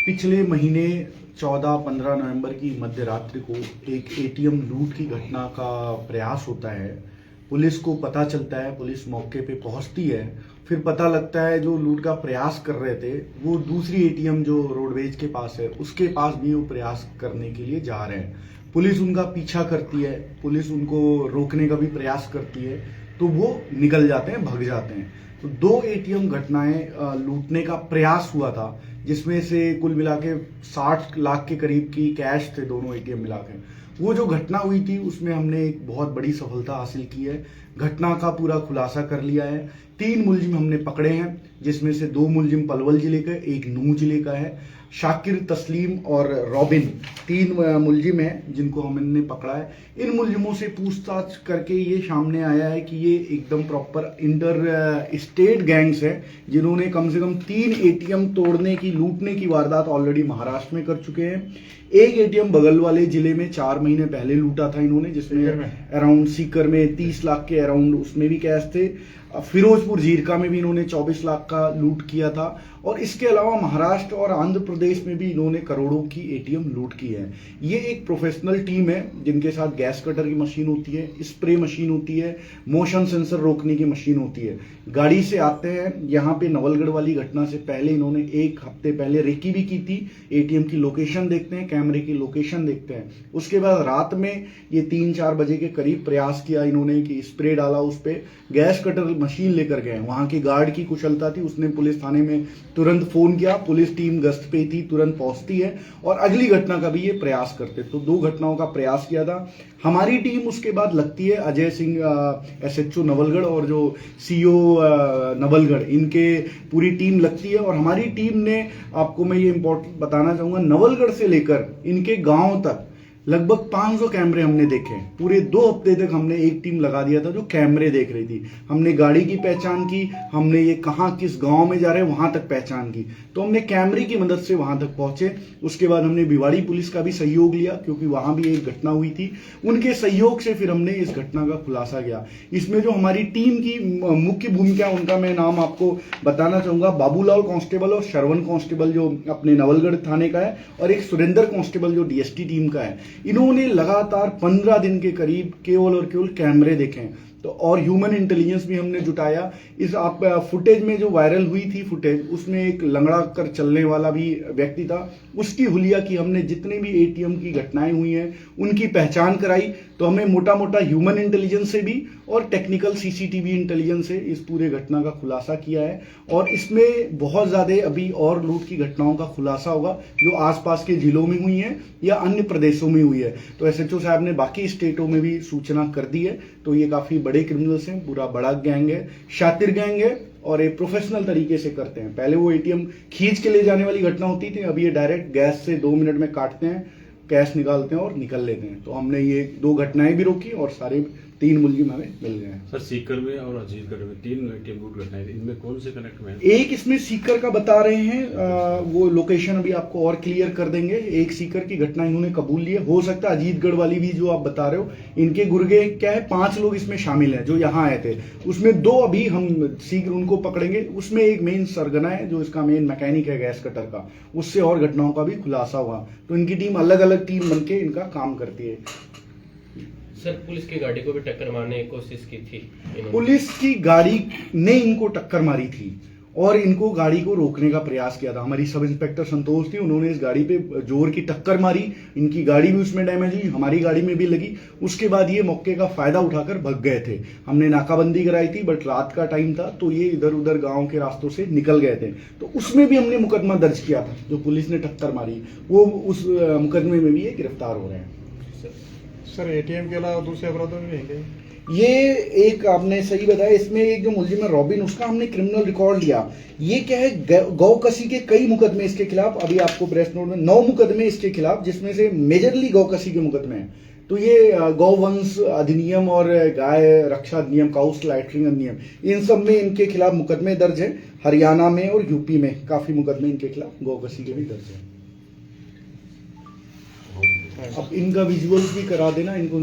पिछले महीने 14-15 नवंबर की मध्य रात्रि को एक एटीएम लूट की घटना का प्रयास होता है। पुलिस को पता चलता है, पुलिस मौके पे पहुंचती है, फिर पता लगता है जो लूट का प्रयास कर रहे थे वो दूसरी एटीएम जो रोडवेज के पास है उसके पास भी वो प्रयास करने के लिए जा रहे हैं। पुलिस उनका पीछा करती है, पुलिस उनको रोकने का भी प्रयास करती है, तो वो निकल जाते हैं, भाग जाते हैं। तो 2 एटीएम घटनाएं लूटने का प्रयास हुआ था, जिसमें से कुल मिला के 60 लाख के करीब की कैश थे दोनों एटीएम मिला के। वो जो घटना हुई थी उसमें हमने एक बहुत बड़ी सफलता हासिल की है। घटना का पूरा खुलासा कर लिया है। 3 मुलजिम हमने पकड़े हैं, जिसमें से 2 मुलजिम पलवल जिले का, एक नूह जिले का है। शाकिर, तस्लीम और रॉबिन 3 मुलजिम हैं जिनको हमने पकड़ा है। इन मुलजिमों से पूछताछ करके ये सामने आया है कि ये एकदम प्रॉपर इंटर स्टेट गैंग्स हैं, जिन्होंने कम से कम 3 एटीएम तोड़ने की, लूटने की वारदात ऑलरेडी महाराष्ट्र में कर चुके हैं। एक एटीएम बगल वाले जिले में 4 महीने पहले लूटा था इन्होंने, जिसमें अराउंड सीकर में 30 लाख के अराउंड उसमें भी कैश थे। फिरोजपुर जीरका में भी इन्होंने 24 लाख का लूट किया था। और इसके अलावा महाराष्ट्र और आंध्र प्रदेश में भी इन्होंने करोड़ों की एटीएम लूट की है। ये एक प्रोफेशनल टीम है जिनके साथ गैस कटर की मशीन होती है, स्प्रे मशीन होती है, मोशन सेंसर रोकने की मशीन होती है। गाड़ी से आते हैं यहाँ पे। नवलगढ़ वाली घटना से पहले इन्होंने 1 हफ्ते पहले रेकी भी की थी। एटीएम की लोकेशन देखते हैं, कैमरे की लोकेशन देखते हैं। उसके बाद रात में ये 3-4 बजे के करीब प्रयास किया इन्होंने कि स्प्रे डाला उस पर, गैस कटर मशीन लेकर गए। वहां की गार्ड की कुशलता थी, उसने पुलिस थाने में तुरंत फोन किया, पुलिस टीम गश्त पे थी, तुरंत पहुंचती है और अगली घटना का भी ये प्रयास करते। तो 2 घटनाओं का प्रयास किया था हमारी टीम। उसके बाद लगती है अजय सिंह SHO नवलगढ़ और जो CO नवलगढ़, इनके पूरी टीम लगती है। और हमारी टीम ने, आपको मैं ये इंपॉर्टेंट बताना चाहूंगा, नवलगढ़ से लेकर इनके गांव तक लगभग 500 कैमरे हमने देखे। पूरे 2 हफ्ते तक हमने एक टीम लगा दिया था जो कैमरे देख रही थी। हमने गाड़ी की पहचान की, हमने ये कहाँ किस गांव में जा रहे हैं वहां तक पहचान की। तो हमने कैमरे की मदद से वहां तक पहुंचे। उसके बाद हमने भिवाड़ी पुलिस का भी सहयोग लिया, क्योंकि वहां भी एक घटना हुई थी। उनके सहयोग से फिर हमने इस घटना का खुलासा किया। इसमें जो हमारी टीम की मुख्य भूमिका, उनका मैं नाम आपको बताना चाहूंगा। बाबूलाल कांस्टेबल और श्रवण कांस्टेबल जो अपने नवलगढ़ थाने का है, और एक सुरेंद्र कांस्टेबल जो DST टीम का है। इन्होंने लगातार 15 दिन के करीब केवल और केवल कैमरे देखे हैं। तो और ह्यूमन इंटेलिजेंस भी हमने जुटाया। इस आप फुटेज में जो वायरल हुई थी फुटेज, उसमें एक लंगड़ा कर चलने वाला भी व्यक्ति था। उसकी हुलिया की हमने जितने भी एटीएम की घटनाएं हुई हैं उनकी पहचान कराई। तो हमें मोटा मोटा ह्यूमन इंटेलिजेंस से भी और टेक्निकल CCTV इंटेलिजेंस से इस पूरे घटना का खुलासा किया है। और इसमें बहुत ज्यादा अभी और लूट की घटनाओं का खुलासा होगा जो आसपास के जिलों में हुई है या अन्य प्रदेशों में हुई है। तो SHO साहब ने बाकी स्टेटों में भी सूचना कर दी है। तो ये काफी बड़े क्रिमिनल्स हैं, पूरा बड़ा गैंग है, शातिर गैंग है और एक प्रोफेशनल तरीके से करते हैं। पहले वो एटीएम खींच के ले जाने वाली घटना होती थी, अब ये डायरेक्ट गैस से 2 मिनट में काटते हैं, कैश निकालते हैं और निकल लेते हैं। तो हमने ये 2 घटनाएं भी रोकी और सारे 3 मुलजिम हमें मिल गए हैं। सर, सीकर में और अजीतगढ़ में 3 एटीएम लूट घटनाएं थी, इनमें कौन से कनेक्ट में है? एक इसमें सीकर का बता रहे हैं, वो लोकेशन अभी आपको और क्लियर कर देंगे। एक सीकर की घटना इन्होंने कबूल ली है। हो सकता है अजीतगढ़ वाली भी जो आप बता रहे हो, इनके गुर्गे क्या है, 5 लोग इसमें शामिल हैं जो यहाँ आए थे। उसमें 2 अभी हम शीघ्र उनको पकड़ेंगे। उसमें एक मेन सरगना है जो इसका मेन मैकेनिक है गैस कटर का, उससे और घटनाओं का भी खुलासा हुआ। तो इनकी टीम अलग अलग टीम बनके इनका काम करती है। सर, पुलिस की गाड़ी को भी टक्कर मारने की कोशिश की थी इन्होंने। पुलिस की गाड़ी ने इनको टक्कर मारी थी और इनको गाड़ी को रोकने का प्रयास किया था। हमारी सब इंस्पेक्टर संतोष थी, उन्होंने इस गाड़ी पे जोर की टक्कर मारी। इनकी गाड़ी भी उसमें डैमेज हुई, हमारी गाड़ी में भी लगी। उसके बाद ये मौके का फायदा उठाकर भाग गए थे। हमने नाकाबंदी कराई थी, बट रात का टाइम था तो ये इधर उधर गांव के रास्तों से निकल गए थे। तो उसमें भी हमने मुकदमा दर्ज किया था। जो पुलिस ने टक्कर मारी वो उस मुकदमे में भी ये गिरफ्तार हो रहे हैं। सर, एटीएम के अलावा दूसरे अपराधों में भी ये एक आपने सही बताया। इसमें एक जो मुलजिम है रॉबिन, उसका हमने क्रिमिनल रिकॉर्ड लिया। ये क्या है, गौ कसी के कई मुकदमे इसके खिलाफ, अभी आपको प्रेस नोट में 9 मुकदमे इसके खिलाफ, जिसमें से मेजरली गौ कसी के मुकदमे हैं। तो ये गौवंश अधिनियम और गाय रक्षा अधिनियम, काउ स्लॉटरिंग अधिनियम, इन सब में इनके खिलाफ मुकदमे दर्ज है। हरियाणा में और यूपी में काफी मुकदमे इनके खिलाफ गौ कसी के भी दर्ज है। अब इनका विजुअल्स भी करा देना इनको।